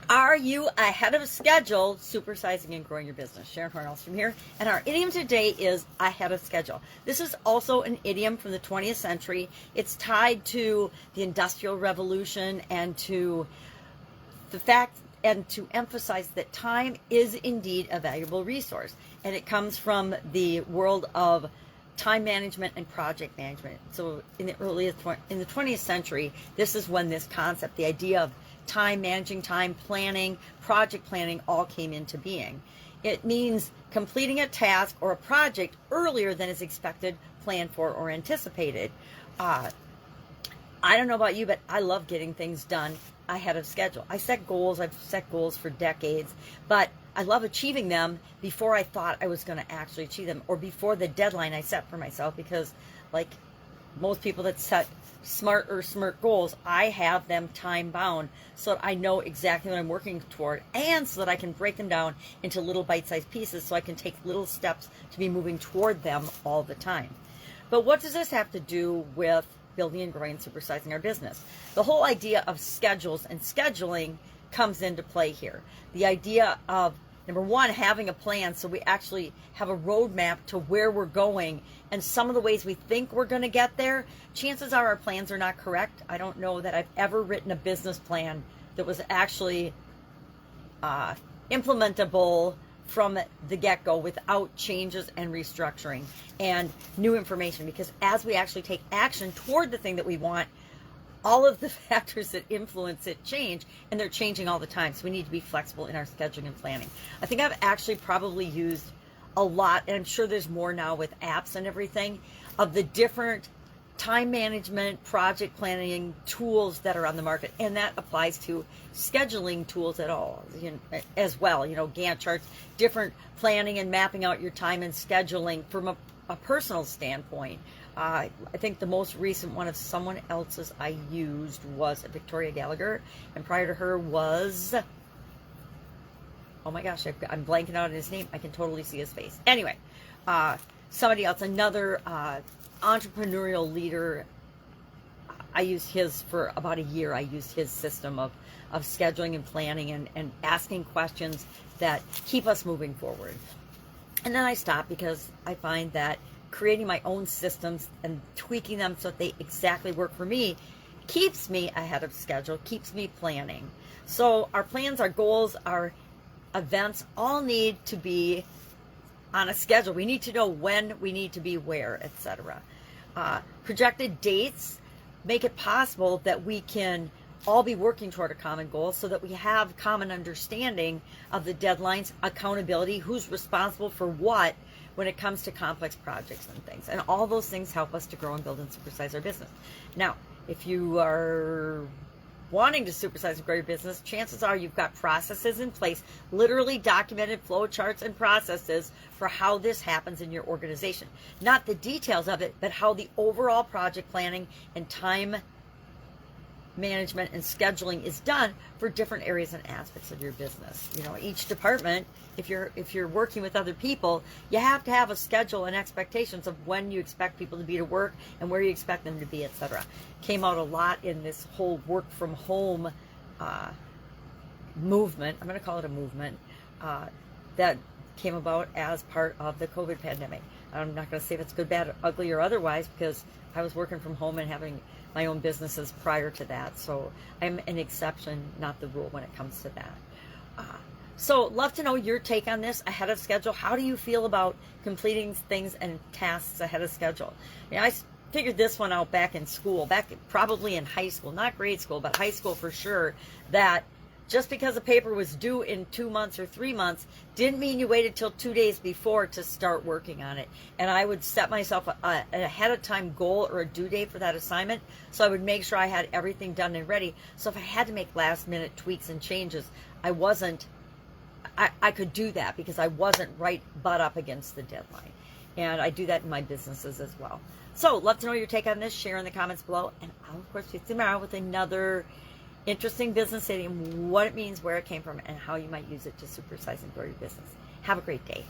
Are you ahead of schedule supersizing and growing your business? Sharon Horne-Ellstrom here, and our idiom today is ahead of schedule. This is also an idiom from the 20th century. It's tied to the Industrial Revolution and to the fact and to emphasize that time is indeed a valuable resource. And it comes from the world of time management and project management. So in the 20th century, this is when this concept, the idea of time, managing time, planning, project planning all came into being. It means completing a task or a project earlier than is expected, planned for, or anticipated. I don't know about you, but I love getting things done ahead of schedule. I set goals. I've set goals for decades, but I love achieving them before I thought I was going to actually achieve them, or before the deadline I set for myself, because like most people that set smart or SMART goals, I have them time bound so that I know exactly what I'm working toward, and so that I can break them down into little bite-sized pieces so I can take little steps to be moving toward them all the time. But what does this have to do with building and growing and supersizing our business? The whole idea of schedules and scheduling comes into play here. The idea of, number one, having a plan so we actually have a roadmap to where we're going, and some of the ways we think we're going to get there, chances are our plans are not correct. I don't know that I've ever written a business plan that was actually implementable from the get-go without changes and restructuring and new information, because as we actually take action toward the thing that we want, all of the factors that influence it change, and they're changing all the time. So we need to be flexible in our scheduling and planning. I think I've actually probably used a lot, and I'm sure there's more now with apps and everything, of the different time management, project planning tools that are on the market. And that applies to scheduling tools at all, as well. Gantt charts, different planning and mapping out your time and scheduling from a personal standpoint. I think the most recent one of someone else's I used was Victoria Gallagher, and prior to her was, oh my gosh, I'm blanking out on his name. I can totally see his face. Anyway, somebody else, another entrepreneurial leader. I used his for about a year. I used his system of scheduling and planning and asking questions that keep us moving forward. And then I stopped, because I find that creating my own systems and tweaking them so that they exactly work for me keeps me ahead of schedule, keeps me planning. So our plans, our goals, our events all need to be on a schedule. We need to know when we need to be where, etc. Projected dates make it possible that we can all be working toward a common goal, so that we have common understanding of the deadlines, accountability, who's responsible for what when it comes to complex projects and things. And all those things help us to grow and build and supersize our business. Now, if you are wanting to supersize and grow your business, chances are you've got processes in place, literally documented flow charts and processes for how this happens in your organization. Not the details of it, but how the overall project planning and time management and scheduling is done for different areas and aspects of your business. Each department, if you're working with other people, you have to have a schedule and expectations of when you expect people to be to work and where you expect them to be, etc. Came out a lot in this whole work from home movement. I'm going to call it a movement that came about as part of the COVID pandemic. I'm not going to say if it's good, bad, ugly, or otherwise, because I was working from home and having my own businesses prior to that. So I'm an exception, not the rule when it comes to that. So love to know your take on this, ahead of schedule. How do you feel about completing things and tasks ahead of schedule? I figured this one out back in school, probably in high school, not grade school, but high school for sure, that just because a paper was due in 2 months or 3 months didn't mean you waited till 2 days before to start working on it. And I would set myself an ahead of time goal or a due date for that assignment, so I would make sure I had everything done and ready. So if I had to make last minute tweaks and changes, I could do that, because I wasn't right butt up against the deadline. And I do that in my businesses as well. So love to know your take on this. Share in the comments below, and I'll of course see you tomorrow with another interesting business idiom, what it means, where it came from, and how you might use it to supersize and grow your business. Have a great day.